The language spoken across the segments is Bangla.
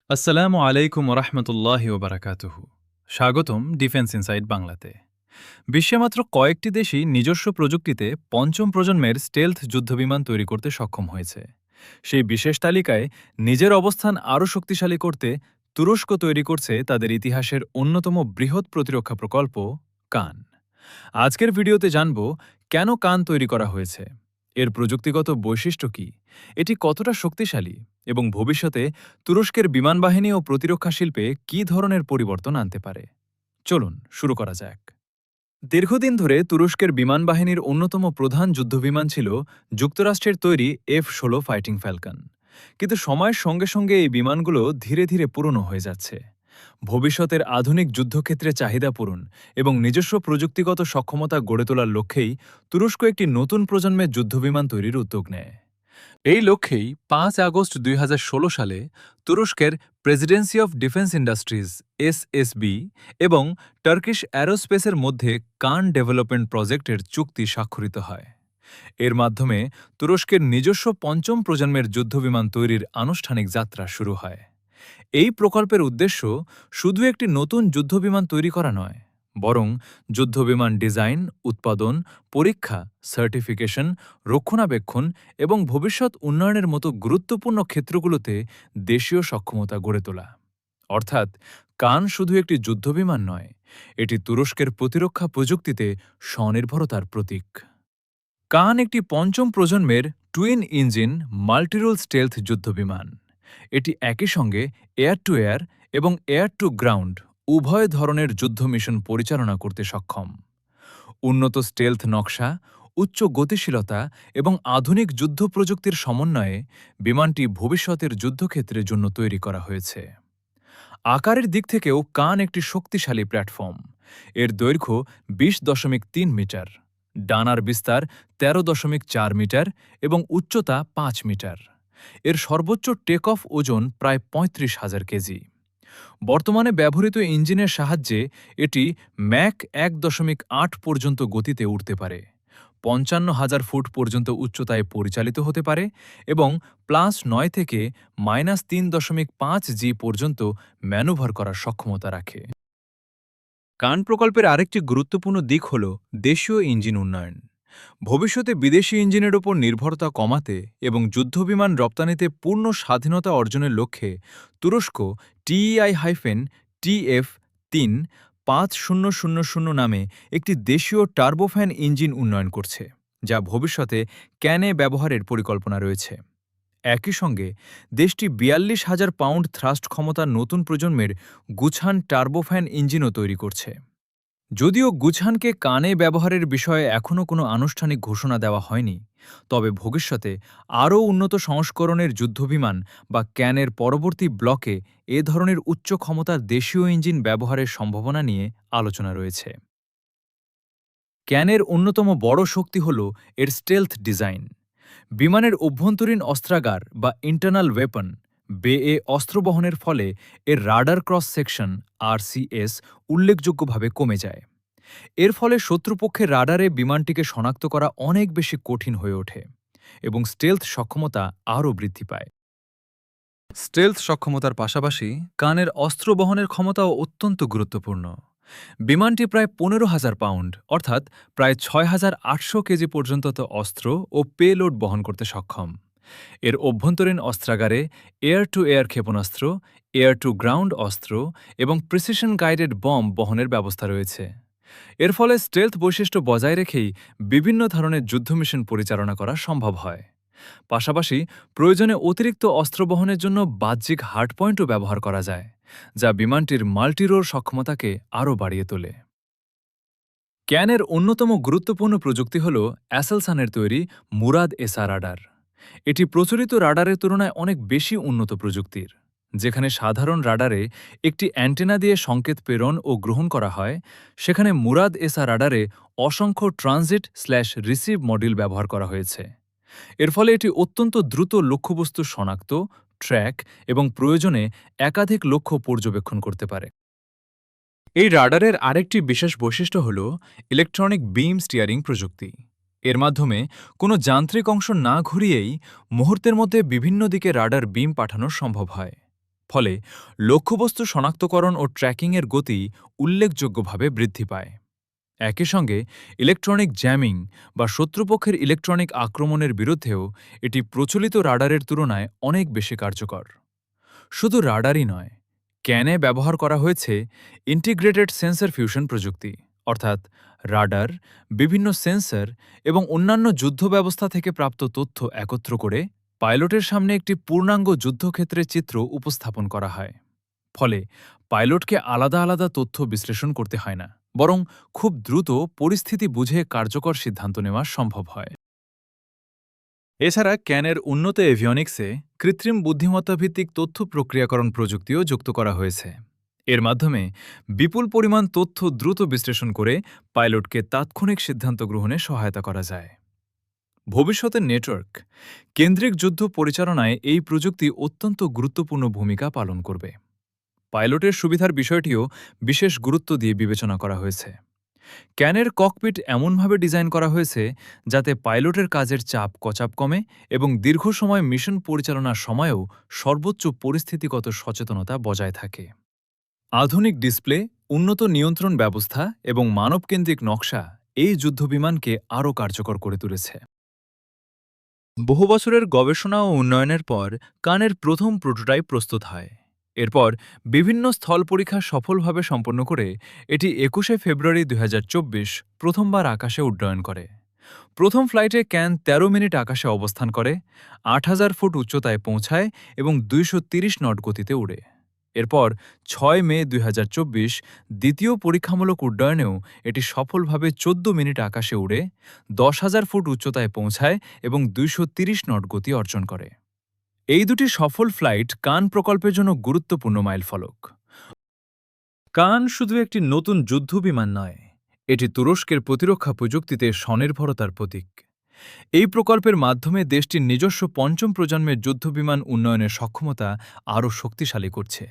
আসসালামু আলাইকুম রহমতুল্লাহি ওবরাকাতুহু। স্বাগতম ডিফেন্স ইনসাইট বাংলাতে। বিশ্বে মাত্র কয়েকটি দেশই নিজস্ব প্রযুক্তিতে পঞ্চম প্রজন্মের স্টেলথ যুদ্ধবিমান তৈরি করতে সক্ষম হয়েছে। সেই বিশেষ তালিকায় নিজের অবস্থান আরও শক্তিশালী করতে তুরস্ক তৈরি করছে তাদের ইতিহাসের অন্যতম বৃহৎ প্রতিরক্ষা প্রকল্প কান। আজকের ভিডিওতে জানব কেন কান তৈরি করা হয়েছে, এর প্রযুক্তিগত বৈশিষ্ট্য কী, এটি কতটা শক্তিশালী এবং ভবিষ্যতে তুরস্কের বিমানবাহিনী ও প্রতিরক্ষা শিল্পে কী ধরনের পরিবর্তন আনতে পারে। চলুন শুরু করা যাক। দীর্ঘদিন ধরে তুরস্কের বিমানবাহিনীর অন্যতম প্রধান যুদ্ধবিমান ছিল যুক্তরাষ্ট্রের তৈরি F-16 ফাইটিং ফ্যালকন। কিন্তু সময়ের সঙ্গে সঙ্গে এই বিমানগুলো ধীরে ধীরে পুরনো হয়ে যাচ্ছে। ভবিষ্যতের আধুনিক যুদ্ধক্ষেত্রে চাহিদা পূরণ এবং নিজস্ব প্রযুক্তিগত সক্ষমতা গড়ে তোলার লক্ষ্যেই তুরস্ক একটি নতুন প্রজন্মের যুদ্ধবিমান তৈরির উদ্যোগ নেয়। এই লক্ষ্যেই 5 আগস্ট 2016 সালে তুরস্কের Presidency of defence industries SSB এবং টার্কিশ অ্যারোস্পেসের মধ্যে কান ডেভেলপমেন্ট প্রজেক্টের চুক্তি স্বাক্ষরিত হয়। এর মাধ্যমে তুরস্কের নিজস্ব পঞ্চম প্রজন্মের যুদ্ধবিমান তৈরির আনুষ্ঠানিক যাত্রা শুরু হয়। এই প্রকল্পের উদ্দেশ্য শুধু একটি নতুন যুদ্ধবিমান তৈরি করা নয়, বরং যুদ্ধবিমান ডিজাইন, উৎপাদন, পরীক্ষা, সার্টিফিকেশন, রক্ষণাবেক্ষণ এবং ভবিষ্যৎ উন্নয়নের মতো গুরুত্বপূর্ণ ক্ষেত্রগুলোতে দেশীয় সক্ষমতা গড়ে তোলা। অর্থাৎ কান শুধু একটি যুদ্ধবিমান নয়, এটি তুরস্কের প্রতিরক্ষা প্রযুক্তিতে স্বনির্ভরতার প্রতীক। কান একটি পঞ্চম প্রজন্মের টুইন ইঞ্জিন মাল্টিরোল স্টেলথ যুদ্ধবিমান। এটি একই সঙ্গে এয়ার টু এয়ার এবং এয়ার টু গ্রাউন্ড উভয় ধরনের যুদ্ধ মিশন পরিচালনা করতে সক্ষম। উন্নত স্টেলথ নকশা, উচ্চ গতিশীলতা এবং আধুনিক যুদ্ধ প্রযুক্তির সমন্বয়ে বিমানটি ভবিষ্যতের যুদ্ধক্ষেত্রের জন্য তৈরি করা হয়েছে। আকারের দিক থেকেও কান একটি শক্তিশালী প্ল্যাটফর্ম। এর দৈর্ঘ্য 20.3 মিটার, ডানার বিস্তার 13.4 মিটার এবং উচ্চতা 5 মিটার। এর সর্বোচ্চ টেক অফ ওজন প্রায় 35,000 কেজি। বর্তমানে ব্যবহৃত ইঞ্জিনের সাহায্যে এটি ম্যাক 1.8 পর্যন্ত গতিতে উঠতে পারে, 55,000 ফুট পর্যন্ত উচ্চতায় পরিচালিত হতে পারে এবং +9 থেকে -3.5 জি পর্যন্ত ম্যানুভার করার সক্ষমতা রাখে। কান প্রকল্পের আরেকটি গুরুত্বপূর্ণ দিক হল দেশীয় ইঞ্জিন উন্নয়ন। ভবিষ্যতে বিদেশি ইঞ্জিনের ওপর নির্ভরতা কমাতে এবং যুদ্ধবিমান রপ্তানিতে পূর্ণ স্বাধীনতা অর্জনের লক্ষ্যে তুরস্ক TEI-TF3-5000 নামে একটি দেশীয় টার্বোফ্যান ইঞ্জিন উন্নয়ন করছে, যা ভবিষ্যতে ক্যানে ব্যবহারের পরিকল্পনা রয়েছে। একই সঙ্গে দেশটি 42,000 পাউন্ড থ্রাস্ট ক্ষমতার নতুন প্রজন্মের গুছান টার্বোফ্যান ইঞ্জিনও তৈরি করছে। যদিও গুছানকে কানে ব্যবহারের বিষয়ে এখনও কোনো আনুষ্ঠানিক ঘোষণা দেওয়া হয়নি, তবে ভবিষ্যতে আরও উন্নত সংস্করণের যুদ্ধবিমান বা ক্যানের পরবর্তী ব্লকে এ ধরনের উচ্চ ক্ষমতার দেশীয় ইঞ্জিন ব্যবহারের সম্ভাবনা নিয়ে আলোচনা রয়েছে। ক্যানের অন্যতম বড় শক্তি হল এর স্টেলথ ডিজাইন। বিমানের অভ্যন্তরীণ অস্ত্রাগার বা ইন্টারনাল ওয়েপন বেয়ে অস্ত্র বহনের ফলে এর রাডার ক্রস সেকশন RCS উল্লেখযোগ্যভাবে কমে যায়। এর ফলে শত্রুপক্ষের রাডারে বিমানটিকে শনাক্ত করা অনেক বেশি কঠিন হয়ে ওঠে এবং স্টেলথ সক্ষমতা আরও বৃদ্ধি পায়। স্টেলথ সক্ষমতার পাশাপাশি কানের অস্ত্র বহনের ক্ষমতাও অত্যন্ত গুরুত্বপূর্ণ। বিমানটি প্রায় 15,000 পাউন্ড অর্থাৎ প্রায় 6,800 কেজি পর্যন্ত অস্ত্র ও পেলোড বহন করতে সক্ষম। এর অভ্যন্তরীণ অস্ত্রাগারে এয়ার টু এয়ার ক্ষেপণাস্ত্র, এয়ার টু গ্রাউন্ড অস্ত্র এবং প্রিসিশন গাইডেড বম্ব বহনের ব্যবস্থা রয়েছে। এর ফলে স্টেলথ বৈশিষ্ট্য বজায় রেখেই বিভিন্ন ধরনের যুদ্ধ মিশন পরিচালনা করা সম্ভব হয়। পাশাপাশি প্রয়োজনে অতিরিক্ত অস্ত্র বহনের জন্য বাহ্যিক হার্ডপয়েন্টও ব্যবহার করা যায়, যা বিমানটির মাল্টিরোল সক্ষমতাকে আরও বাড়িয়ে তোলে। ক্যানের অন্যতম গুরুত্বপূর্ণ প্রযুক্তি হল অ্যাসেলসানের তৈরি মুরাদ এসা রাডার। এটি প্রচলিত রাডারের তুলনায় অনেক বেশি উন্নত প্রযুক্তির। যেখানে সাধারণ রাডারে একটি অ্যান্টেনা দিয়ে সংকেত প্রেরণ ও গ্রহণ করা হয়, সেখানে মুরাদ এসা রাডারে অসংখ্য ট্রানজিট/রিসিভ মডিউল ব্যবহার করা হয়েছে। এর ফলে এটি অত্যন্ত দ্রুত লক্ষ্যবস্তু শনাক্ত, ট্র্যাক এবং প্রয়োজনে একাধিক লক্ষ্য পর্যবেক্ষণ করতে পারে। এই রাডারের আরেকটি বিশেষ বৈশিষ্ট্য হল ইলেকট্রনিক বিম স্টিয়ারিং প্রযুক্তি। এর মাধ্যমে কোনো যান্ত্রিক অংশ না ঘুরিয়েই মুহূর্তের মধ্যে বিভিন্ন দিকে রাডার বিম পাঠানো সম্ভব হয়। ফলে লক্ষ্যবস্তু শনাক্তকরণ ও ট্র্যাকিংয়ের গতি উল্লেখযোগ্যভাবে বৃদ্ধি পায়। একই সঙ্গে ইলেকট্রনিক জ্যামিং বা শত্রুপক্ষের ইলেকট্রনিক আক্রমণের বিরুদ্ধেও এটি প্রচলিত রাডারের তুলনায় অনেক বেশি কার্যকর। শুধু রাডারই নয়, ক্যানে ব্যবহার করা হয়েছে ইন্টিগ্রেটেড সেন্সর ফিউশন প্রযুক্তি, অর্থাৎ রাডার, বিভিন্ন সেন্সর এবং অন্যান্য যুদ্ধ ব্যবস্থা থেকে প্রাপ্ত তথ্য একত্র করে পাইলটের সামনে একটি পূর্ণাঙ্গ যুদ্ধক্ষেত্রের চিত্র উপস্থাপন করা হয়। ফলে পাইলটকে আলাদা আলাদা তথ্য বিশ্লেষণ করতে হয় না, বরং খুব দ্রুত পরিস্থিতি বুঝে কার্যকর সিদ্ধান্ত নেওয়া সম্ভব হয়। এছাড়া ক্যানের উন্নত এভিয়নিক্সে কৃত্রিম বুদ্ধিমত্তা ভিত্তিক তথ্য প্রক্রিয়াকরণ প্রযুক্তিও যুক্ত করা হয়েছে। এর মাধ্যমে বিপুল পরিমাণ তথ্য দ্রুত বিশ্লেষণ করে পাইলটকে তাৎক্ষণিক সিদ্ধান্ত গ্রহণে সহায়তা করা যায়। ভবিষ্যতের নেটওয়ার্ক কেন্দ্রিক যুদ্ধ পরিচালনায় এই প্রযুক্তি অত্যন্ত গুরুত্বপূর্ণ ভূমিকা পালন করবে। পাইলটের সুবিধার বিষয়টিও বিশেষ গুরুত্ব দিয়ে বিবেচনা করা হয়েছে। ক্যানের ককপিট এমনভাবে ডিজাইন করা হয়েছে যাতে পাইলটের কাজের চাপ কচাপ কমে এবং দীর্ঘ সময় মিশন পরিচালনার সময়েও সর্বোচ্চ পরিস্থিতিগত সচেতনতা বজায় থাকে। আধুনিক ডিসপ্লে, উন্নত নিয়ন্ত্রণ ব্যবস্থা এবং মানবকেন্দ্রিক নকশা এই যুদ্ধবিমানকে আরও কার্যকর করে তুলেছে। বহু বছরের গবেষণা ও উন্নয়নের পর কানের প্রথম প্রোটোটাইপ প্রস্তুত হয়। এরপর বিভিন্ন স্থল পরীক্ষা সফলভাবে সম্পন্ন করে এটি ২১শে ফেব্রুয়ারি ২০২৪ প্রথমবার আকাশে উড্ডয়ন করে। প্রথম ফ্লাইটে ক্যান ১৩ মিনিট আকাশে অবস্থান করে, ৮,০০০ ফুট উচ্চতায় পৌঁছায় এবং ২৩০ নট গতিতে উড়ে। এরপর ৬ মে ২০২৪ দ্বিতীয় পরীক্ষামূলক উড্ডয়নেও এটি সফলভাবে ১৪ মিনিট আকাশে উড়ে ১০,০০০ ফুট উচ্চতায় পৌঁছায় এবং ২৩০ নট গতি অর্জন করে। এই দুটি সফল ফ্লাইট কান প্রকল্পের জন্য গুরুত্বপূর্ণ মাইলফলক। কান শুধু একটি নতুন যুদ্ধবিমান নয়, এটি তুরস্কের প্রতিরক্ষা প্রযুক্তিতে স্বনির্ভরতার প্রতীক। এই প্রকল্পের মাধ্যমে দেশটির নিজস্ব পঞ্চম প্রজন্মের যুদ্ধবিমান উন্নয়নের সক্ষমতা আরও শক্তিশালী করছে।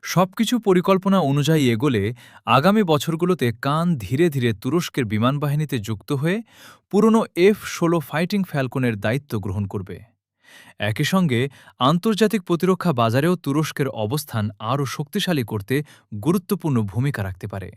সবকিছু পরিকল্পনা অনুযায়ী এগোলে আগামী বছরগুলোতে কান ধীরে ধীরে তুরস্কের বিমানবাহিনীতে যুক্ত হয়ে পুরনো F-16 ফাইটিং ফ্যালকনের দায়িত্ব গ্রহণ করবে। একই সঙ্গে আন্তর্জাতিক প্রতিরক্ষা বাজারেও তুরস্কের অবস্থান আরও শক্তিশালী করতে গুরুত্বপূর্ণ ভূমিকা রাখতে পারে।